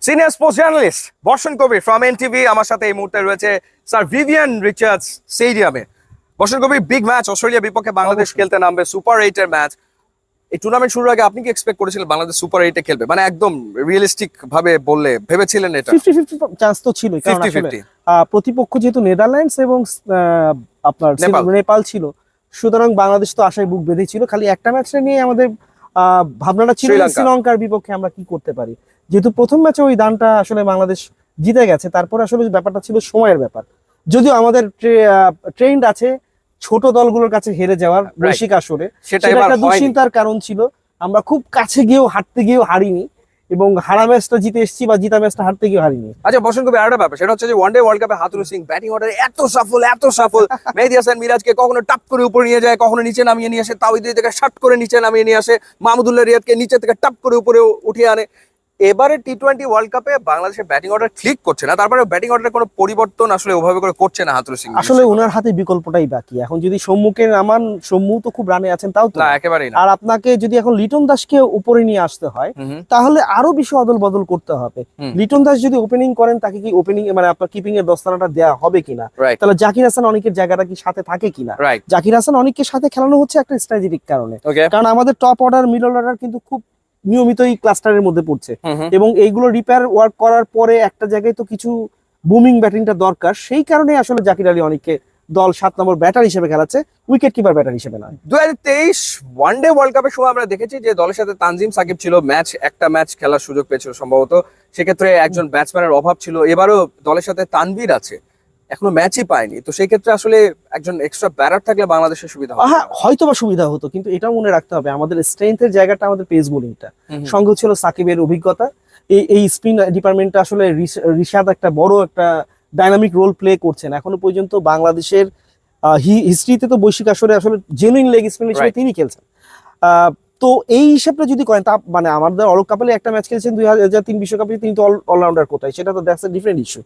Senior sports journalist বর্ষণ কবির from NTV আমার সাথে এই মুহূর্তে রয়েছে স্যার ভিভিয়ান রিচার্ডস স্টেডিয়ামে। বর্ষণ কবির, বিগ ম্যাচ, অস্ট্রেলিয়া বিপক্ষে বাংলাদেশ খেলতে নামবে, সুপার 8 এর ম্যাচ। এই টুর্নামেন্ট শুরুর আগে আপনি কি এক্সপেক্ট করেছিলেন বাংলাদেশ সুপার 8 এ খেলবে? মানে একদম রিয়েলিস্টিক ভাবে বললে ভেবেছিলেন এটা? 50-50 চান্স তো ছিল, কারণ আসলে প্রতিপক্ষ যেহেতু নেদারল্যান্ডস এবং আপনার নেপাল ছিল, সুতরাং বাংলাদেশ তো আশায় বুক বেঁধেছিল। খালি একটা ম্যাচটা নিয়ে আমাদের ভাবনাটা ছিল শ্রীলঙ্কার বিপক্ষে আমরা কি করতে পারি। যেহেতু প্রথম ম্যাচে ওই দানটা আসলে বাংলাদেশ জিতে গেছে, তারপর আসলে ব্যাপারটা ছিল সময়ের ব্যাপার। যদিও আমাদের ট্রেন্ড আছে ছোট দলগুলোর কাছে হেরে যাওয়ার বৈশ্বিক আসরে, সেটা একটা দুশ্চিন্তার কারণ ছিল। আমরা খুব কাছে গিয়েও হারতে গিয়েও হারিনি, এবং হারা ম্যাচটা জিতে এসেছি বা জিতা ম্যাচটা হারতে গিয়েও হারিনি। আচ্ছা বর্ষণ কবির, আরেকটা ব্যাপার, সেটা হচ্ছে যে ওয়ানডে ওয়ার্ল্ড কাপে হাতুরু সিং ব্যাটিং অর্ডারে এত সফল মেহেদী হাসান মিরাজকে কখনো টাপ করে উপরে নিয়ে যায়, কখনো নিচে নামিয়ে নিয়ে আসে, তাওহিদ থেকে শাট করে নিচে নামিয়ে নিয়ে আসে, মাহমুদুল্লাহ রিয়াদকে নিচে থেকে টাপ করে উপরে উঠিয়ে আনে। এবারে টি-20 ওয়ার্ল্ড কাপে বাংলাদেশের ব্যাটিং অর্ডার ক্লিক করছে না, তারপরে ব্যাটিং অর্ডারে কোনো পরিবর্তন আসলে ওভাবে করে করছে না হাতুরু সিং। আসলে ওনার হাতে বিকল্পটাই বাকি। এখন যদি সম্মুখে নামান, সম্মু তো খুব রানে আছেন, তাও তো না, একেবারেই না। আর আপনাকে যদি এখন লিটন দাসকে উপরে নিয়ে আসতে হয়, তাহলে আরো বেশি অদল বদল করতে হবে। লিটন দাস যদি ওপেনিং করেন, তাকে কি ওপেনিং মানে আপনার কিপিং এর দস্তানাটা দেওয়া হবে কিনা, তাহলে জাকির হাসান অনেকের জায়গাটা কি সাথে থাকে কিনা। জাকির হাসান অনেককে সাথে খেলানো হচ্ছে একটা স্ট্র্যাটেজিক কারণে, কারণ আমাদের টপ অর্ডার, মিডল অর্ডার কিন্তু খুব নিয়মিতই ক্লাস্টারের মধ্যে পড়ছে, এবং এইগুলো রিপেয়ার ওয়ার্ক করার পরে একটা জায়গায় তো কিছু বুমিং ব্যাটিংটা দরকার। সেই কারণে আসলে জাকির আলী অনেককে দল 7 নম্বর ব্যাটার হিসেবে খেলাচ্ছে, উইকেট কিপার ব্যাটার হিসেবে নয়। 2023 ওয়ানডে ওয়ার্ল্ড কাপের সময় আমরা দেখেছি যে দলের সাথে তানজিম সাকিব ছিল, একটা ম্যাচ খেলার সুযোগ পেয়েছিল সম্ভবত, সেক্ষেত্রে একজন ব্যাটসম্যানের অভাব ছিল। এবারও দলের সাথে তানভীর আছে, এখনো ম্যাচই পায়নি। তো সেই ক্ষেত্রে আসলে একজন এক্সট্রা ব্যাটার থাকলে বাংলাদেশের সুবিধা হতো। হ্যাঁ, হয়তো বা সুবিধা হতো, কিন্তু এটাও মনে রাখতে হবে আমাদের স্ট্রেংথের জায়গাটা আমাদের পেস বোলিংটা। সঙ্গে ছিল সাকিবের অভিজ্ঞতা, এই স্পিন ডিপার্টমেন্টটা আসলে রিশাদ একটা বড় একটা ডাইনামিক রোল প্লে করছেন। এখনো পর্যন্ত বাংলাদেশের হিস্ট্রিতে তো বৈশ্বিক আসরে আসলে জেনুইন লেগ স্পিন হিসেবে তিনি খেলছেন। তো এই হিসাবটা যদি করেন, তা মানে আমাদের অলোক কাপালি একটা ম্যাচ খেলছেন 2003 বিশ্বকাপে, তিনি তো অলরাউন্ডার কোথায়, সেটা তো দ্যাটস এ ডিফারেন্ট ইস্যু।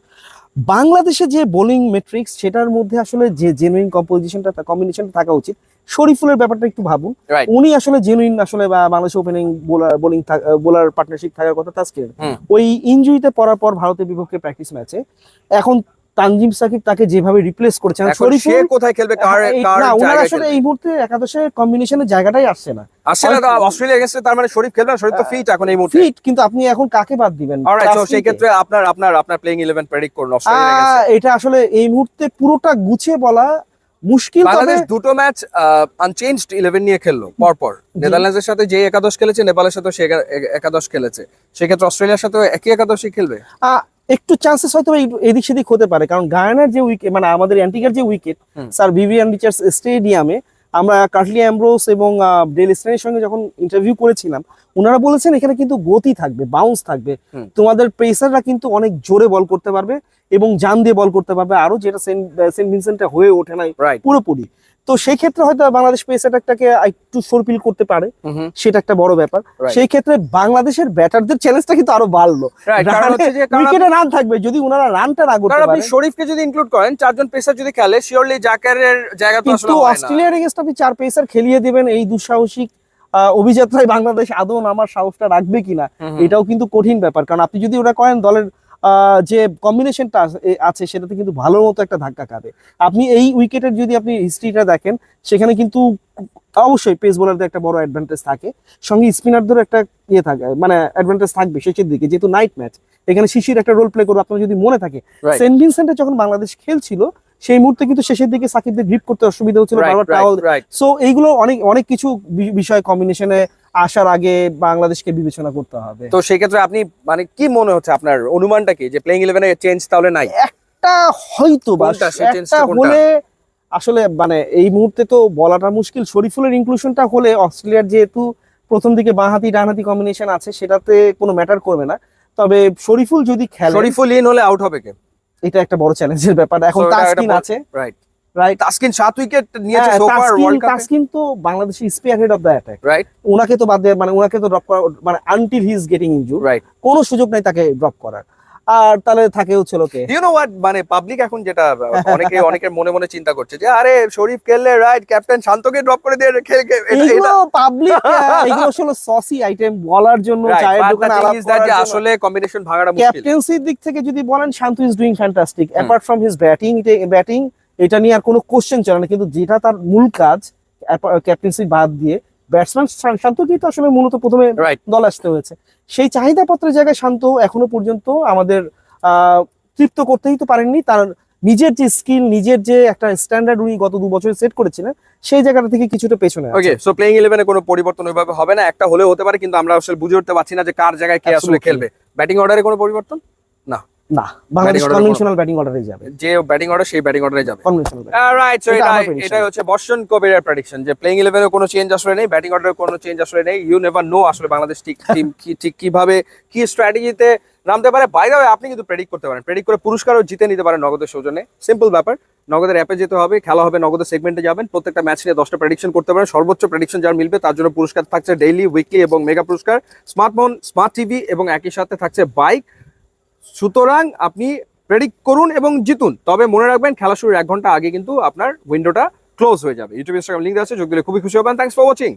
বাংলাদেশে যে বোলিং মেট্রিক্স, সেটার মধ্যে আসলে যে জেনুইন কম্বিনেশনটা থাকা উচিত। শরীফুলের ব্যাপারটা একটু ভাবুন, উনি আসলে জেনুইন আসলে বাংলাদেশ ওপেনিং বোলার পার্টনারশিপ থাকার কথা তাসকিনের। ওই ইনজুরিতে পড়ার পর ভারতের বিপক্ষে প্র্যাকটিস ম্যাচে এখন তানজিম সাকিব তাকে যেভাবে রিপ্লেস করেছেন, শরীফুল কোথায় খেলবে, আসলে এই মুহূর্তে একাদশে কম্বিনেশনের জায়গাটাই আসছে না। অস্ট্রেলিয়া এগেইনস্টে তার মানে শরীফ খেলবে না, শরীফ তো ফিট এখন এই মুহূর্তে ফিট, কিন্তু আপনি এখন কাকে বাদ দিবেন? অলরাইট, সো সেই ক্ষেত্রে আপনার প্লেইং 11 প্রেডিক্ট করুন অস্ট্রেলিয়া এগেইনস্টে। এটা আসলে এই মুহূর্তে পুরোটা গুছিয়ে বলা মুশকিল। বাংলাদেশ দুটো ম্যাচ আনচেঞ্জড 11 নিয়ে খেললো পরপর। নেদারল্যান্ডসের সাথে যে একাদশ খেলেছে, নেপালের সাথে সে একাদশ খেলেছে, সেক্ষেত্রে অস্ট্রেলিয়ার সাথে একই একাদশই খেলবে। একটু চান্সেস হয়তো এদিক সেদিক হতে পারে, কারণ গায়ানার যে উইকেট, মানে আমাদের অ্যান্টিগার যে উইকেট, স্যার ভিভিয়ান রিচার্ডস স্টেডিয়ামে আমরা কার্টলি অ্যামব্রোস এবং ডেল স্টেনের সঙ্গে যখন ইন্টারভিউ করেছিলাম, ওনারা বলেছেন এখানে কিন্তু গতি থাকবে, বাউন্স থাকবে, তোমাদের পেসাররা কিন্তু অনেক জোরে বল করতে পারবে এবং জান দিয়ে বল করতে পারবে, আরো যেটা সেন্ট ভিনসেন্টে হয়ে ওঠে নাই পুরোপুরি। তো সেই ক্ষেত্রে হয়তো বাংলাদেশ পেস অ্যাটাকটাকে একটু সরপিল করতে পারে, সেটা একটা বড় ব্যাপার। সেই ক্ষেত্রে বাংলাদেশের ব্যাটারদের চ্যালেঞ্জটা কিন্তু আরো বাড়লো, উইকেটে রান থাকবে যদি ওনারা রানটা না করতে পারে। শরীফকে যদি ইনক্লুড করেন, 4 জন পেসার যদি খেলে, শিওরলি জাকারের জায়গা তো আসলে হয় না। অস্ট্রেলিয়ার এগেইনস্টে আপনি 4 পেসার খেলিয়ে দিবেন, এই দুঃসাহসিক অভিযাত্রায় বাংলাদেশ আদৌ আমার সাহসটা রাখবে কিনা, এটাও কিন্তু কঠিন ব্যাপার। কারণ আপনি যদি ওটা করেন, দলের যে কম্বিনেশনটা আছে সেটাতে কিন্তু ভালো মতো একটা ধাক্কা খাবে। আপনি এই উইকেটের যদি আপনি হিস্ট্রিটা দেখেন, সেখানে কিন্তু অবশ্যই পেস বোলারদের একটা বড় অ্যাডভান্টেজ থাকে, সঙ্গে স্পিনারদেরও একটা থাকে, মানে অ্যাডভান্টেজ থাকবে শেষের দিকে, যেহেতু নাইট ম্যাচ। এখানে শিশির একটা রোল প্লে করবে। আপনার যদি মনে থাকে, সেন্ট ভিনসেন্টে যখন বাংলাদেশ খেলছিল, সেই মুহূর্তে কিন্তু শেষের দিকে সাকিবদের গ্রিপ করতে অসুবিধা হচ্ছিল, সো এইগুলো অনেক কিছু বিষয় কম্বিনেশনে আসার আগে বাংলাদেশকে বিবেচনা করতে হবে। তো সেই ক্ষেত্রে আপনি মানে কি মনে হচ্ছে, আপনার অনুমানটা কি যে প্লেইং 11 এ চেঞ্জ তাহলে নাই? একটা হয়তো বা একটা হলে, আসলে মানে এই মুহূর্তে তো বলাটা মুশকিল। শরীফুলের ইনক্লুশনটা হলে, অস্ট্রেলিয়ার যেহেতু প্রথম দিকে বাঁহাতি ডানহাতি কম্বিনেশন আছে, সেটাতে কোনো ম্যাটার করবে না। তবে শরীফুল যদি খেলে, শরীফুল ইন হলে আউট হবে কে? এটা একটা বড় চ্যালেঞ্জের ব্যাপার। এখন তাসকিন আছে, রাইট, তাসকিন 7 উইকেট নিয়েছে সো ফার ওয়ার্ল্ড কাপে। তাসকিন তো Bangladeshi spearhead of the attack, right. ওনাকে তো বাদ দিয়ে, মানে ওনাকে তো ড্রপ করা, মানে until he is getting injured, right, কোনো সুযোগ নাই তাকে ড্রপ করার। আর তাহলে থাকে হচ্ছে লোকে ইউ নো হোয়াট, মানে পাবলিক এখন যেটা অনেকের মনে মনে চিন্তা করছে যে আরে শরীফ খেললে রাইট, ক্যাপ্টেন শান্তকে ড্রপ করে দিয়ে এইগুলো পাবলিক, এগুলো আসলে সসি আইটেম বলার জন্য, চায়ের দোকানে আলাপ করার জন্য। আসলে কম্বিনেশন ভাগাটা মুশকিল। ক্যাপ্টেন্সির দিক থেকে যদি বলেন, Shanto is doing fantastic apart from his batting, এটা নিয়ে আর কোনো কোশ্চেন চলে না। কিন্তু যেটা তার মূল কাজ, ক্যাপ্টেন্সি বাদ দিয়ে ব্যাটসম্যান শান্তকেই তো আসলে মূলত প্রথমে রাইট। দল আসতে হয়েছে। সেই চাহিদা পত্রের জায়গায় শান্ত এখনো পর্যন্ত আমাদের তৃপ্ত করতেই তো পারেননি। তার নিজের যে স্কিল, নিজের যে একটা স্ট্যান্ডার্ড উনি গত 2 বছরে সেট করেছিলেন, সেই জায়গাটা থেকে কিছুটা পেছনে আছে। ওকে, সো প্লেইং 11 এ কোনো পরিবর্তন ওইভাবে হবে না, একটা হলেও হতে পারে, কিন্তু আমরা আসলে বুঝে উঠতে পারছি না যে কার জায়গায় কে আসলে Absolutely. খেলবে। ব্যাটিং অর্ডারে কোনো পরিবর্তন না, না, বাংলাদেশ order কনভেনশনাল ব্যাটিং অর্ডারে যাবে, যে ব্যাটিং অর্ডার সেই ব্যাটিং অর্ডারে যাবে। কনভেনশনাল। রাইট, সো এটা এটা আমার prediction. এটাই হচ্ছে বর্ষণ কবিরের প্রেডিকশন যে প্লেইং 11 এ কোনো চেঞ্জ আসলে নেই, ব্যাটিং অর্ডারে কোনো চেঞ্জ আসলে নেই। ইউ নেভার নো আসলে বাংলাদেশ টিম ঠিক কিভাবে কি স্ট্র্যাটেজিতে নামতে পারে। বাই দ্য ওয়ে, আপনি কিন্তু প্রেডিক্ট করতে পারেন, প্রেডিক্ট করে পুরস্কারও জিতে নিতে পারেন নগদের সৌজন্যে। সিম্পল ব্যাপার, নগদের অ্যাপে যেতে হবে, খেলা হবে, নগদের সেগমেন্টে যাবেন, প্রত্যেকটা ম্যাচ নিয়ে 10টা প্রেডিকশন করতে পারেন। সর্বোচ্চ প্রেডিকশন যার মিলবে তার জন্য পুরস্কার থাকছে ডেইলি, উইকলি এবং মেগা পুরস্কার, স্মার্টফোন, স্মার্ট টিভি এবং একই সাথে থাকছে বাইক। সুতরাং আপনি প্রেডিক্ট করুন এবং জিতুন। তবে মনে রাখবেন, খেলা শুরুর 1 ঘন্টা আগে কিন্তু আপনার উইন্ডোটা ক্লোজ হয়ে যাবে। ইউটিউব, ইনস্টাগ্রাম লিঙ্ক আছে, যোগ দিলে খুবই খুশি হবেন। Thanks for watching.